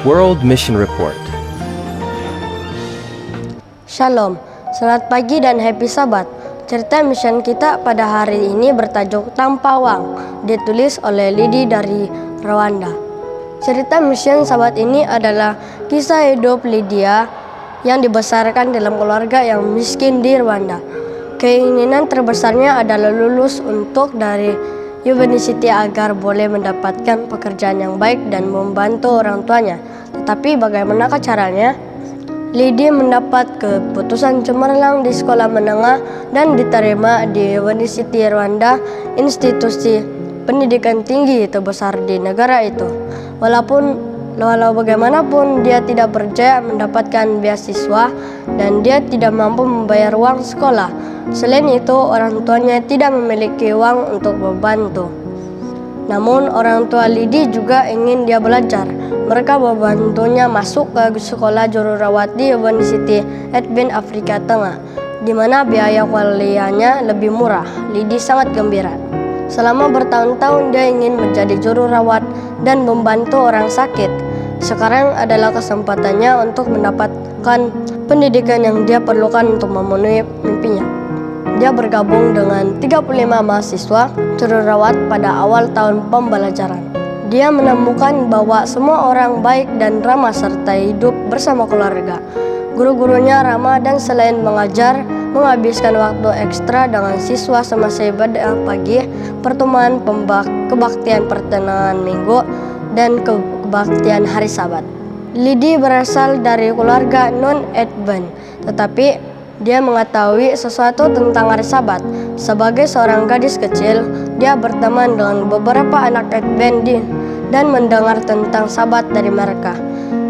World Mission Report. Shalom, selamat pagi dan happy Sabat. Cerita mission kita pada hari ini bertajuk Tanpa Uang, ditulis oleh Lidi dari Rwanda. Cerita mission Sabat ini adalah kisah hidup Lydia yang dibesarkan dalam keluarga yang miskin di Rwanda. Keinginan terbesarnya adalah lulus dari university agar boleh mendapatkan pekerjaan yang baik dan membantu orang tuanya. Tetapi bagaimanakah caranya? Lydia mendapat keputusan cemerlang di sekolah menengah dan diterima di University Rwanda, institusi pendidikan tinggi terbesar di negara itu. Walau bagaimanapun dia tidak berjaya mendapatkan beasiswa dan dia tidak mampu membayar uang sekolah. Selain itu, orang tuanya tidak memiliki uang untuk membantu. Namun orang tua Lydia juga ingin dia belajar. Mereka membantunya masuk ke sekolah jururawat di University Advent Afrika Tengah, di mana biaya kuliahnya lebih murah. Lydia sangat gembira. Selama bertahun-tahun dia ingin menjadi jururawat dan membantu orang sakit. Sekarang adalah kesempatannya untuk mendapatkan pendidikan yang dia perlukan untuk memenuhi mimpinya. Dia bergabung dengan 35 mahasiswa jururawat pada awal tahun pembelajaran. Dia menemukan bahwa semua orang baik dan ramah serta hidup bersama keluarga. Guru-gurunya ramah dan selain mengajar, menghabiskan waktu ekstra dengan siswa semasa ibadah pagi, pertemuan kebaktian pertengahan minggu, dan kebaktian hari Sabat. Lydia berasal dari keluarga non-Advent, tetapi dia mengetahui sesuatu tentang hari Sabat. Sebagai seorang gadis kecil, dia berteman dengan beberapa anak Advent dan mendengar tentang Sabat dari mereka.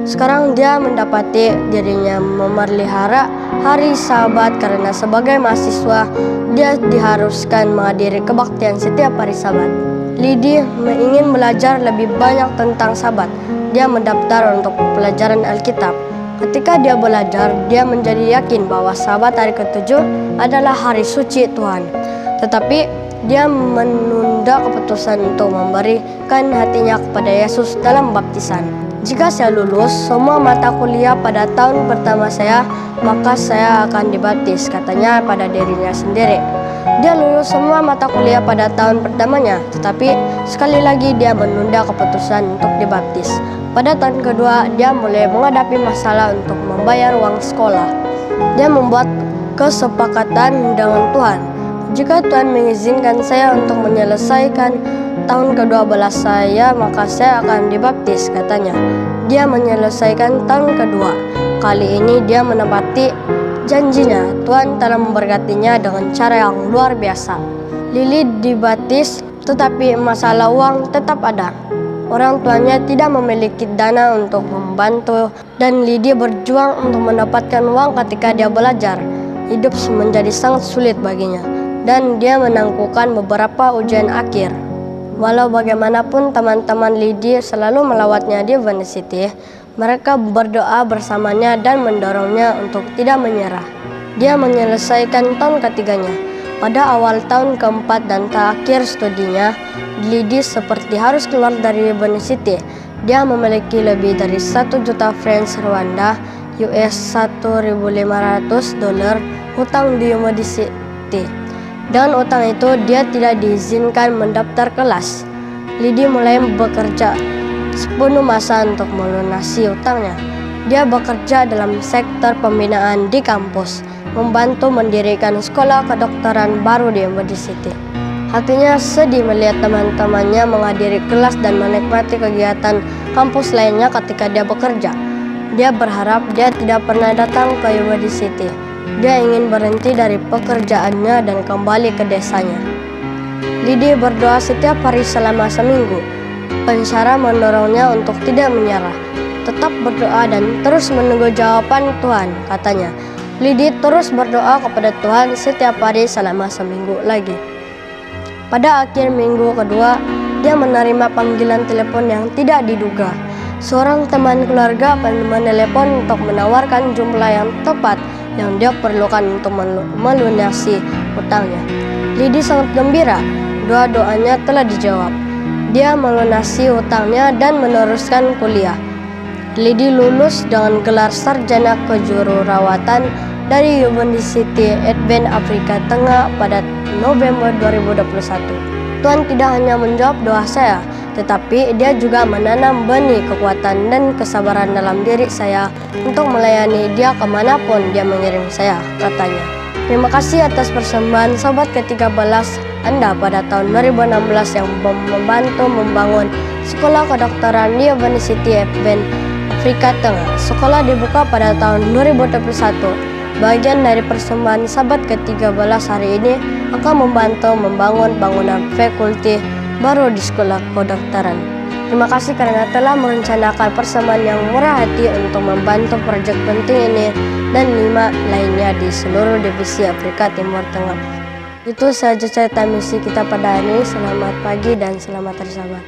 Sekarang dia mendapati dirinya memelihara hari Sabat karena sebagai mahasiswa, dia diharuskan menghadiri kebaktian setiap hari Sabat. Lydia ingin belajar lebih banyak tentang Sabat. Dia mendaftar untuk pelajaran Alkitab. Ketika dia belajar, dia menjadi yakin bahwa Sabat hari ke-7 adalah hari suci Tuhan. Tetapi dia menunda keputusan untuk memberikan hatinya kepada Yesus dalam baptisan. Jika saya lulus semua mata kuliah pada tahun pertama saya, maka saya akan dibaptis, katanya pada dirinya sendiri. Dia lulus semua mata kuliah pada tahun pertamanya, tetapi sekali lagi dia menunda keputusan untuk dibaptis. Pada tahun kedua, dia mulai menghadapi masalah untuk membayar uang sekolah. Dia membuat kesepakatan dengan Tuhan. Jika Tuhan mengizinkan saya untuk menyelesaikan tahun ke-12 saya, maka saya akan dibaptis, katanya. Dia menyelesaikan tahun kedua. Kali ini dia menepati janjinya. Tuhan telah memberkatinya dengan cara yang luar biasa. Lily dibaptis, tetapi masalah uang tetap ada. Orang tuanya tidak memiliki dana untuk membantu dan Lydia berjuang untuk mendapatkan uang ketika dia belajar. Hidup menjadi sangat sulit baginya dan dia menangguhkan beberapa ujian akhir. Walau bagaimanapun teman-teman Lydia selalu melawatnya di university, mereka berdoa bersamanya dan mendorongnya untuk tidak menyerah. Dia menyelesaikan tahun ketiganya. Pada awal tahun keempat dan terakhir studinya, Lydia seperti harus keluar dari university. Dia memiliki lebih dari 1 juta francs Rwanda, US $1.500 hutang di university. Dan utang itu dia tidak diizinkan mendaftar kelas. Lydia mulai bekerja sepenuh masa untuk melunasi utangnya. Dia bekerja dalam sektor pembinaan di kampus, membantu mendirikan sekolah kedokteran baru di university. Hatinya sedih melihat teman-temannya menghadiri kelas dan menikmati kegiatan kampus lainnya ketika dia bekerja. Dia berharap dia tidak pernah datang ke university. Dia ingin berhenti dari pekerjaannya dan kembali ke desanya. Lydia berdoa setiap hari selama seminggu. Pensyarah mendorongnya untuk tidak menyerah, tetap berdoa dan terus menunggu jawaban Tuhan, katanya. Lydia terus berdoa kepada Tuhan setiap hari selama seminggu lagi. Pada akhir minggu kedua, dia menerima panggilan telepon yang tidak diduga. Seorang teman keluarga menelepon untuk menawarkan jumlah yang tepat yang dia perlukan untuk melunasi hutangnya. Lydia sangat gembira, doa-doanya telah dijawab. Dia melunasi hutangnya dan meneruskan kuliah. Lidi lulus dengan gelar sarjana kejururawatan dari University Advent Afrika Tengah pada November 2021. Tuhan tidak hanya menjawab doa saya, tetapi Dia juga menanam benih kekuatan dan kesabaran dalam diri saya untuk melayani Dia kemanapun Dia mengirim saya, katanya. Terima kasih atas persembahan Sobat ke-13 Anda pada tahun 2016 yang membantu membangun Sekolah Kedokteran di University Advent Afrika Tengah. Sekolah dibuka pada tahun 2021. Bagian dari persembahan Sabat ke-13 hari ini akan membantu membangun bangunan fakulti baru di Sekolah Kedokteran. Terima kasih karena telah merencanakan persembahan yang murah hati untuk membantu proyek penting ini dan 5 lainnya di seluruh divisi Afrika Timur Tengah. Itu saja cerita misi kita pada hari ini. Selamat pagi dan selamat hari Sabat.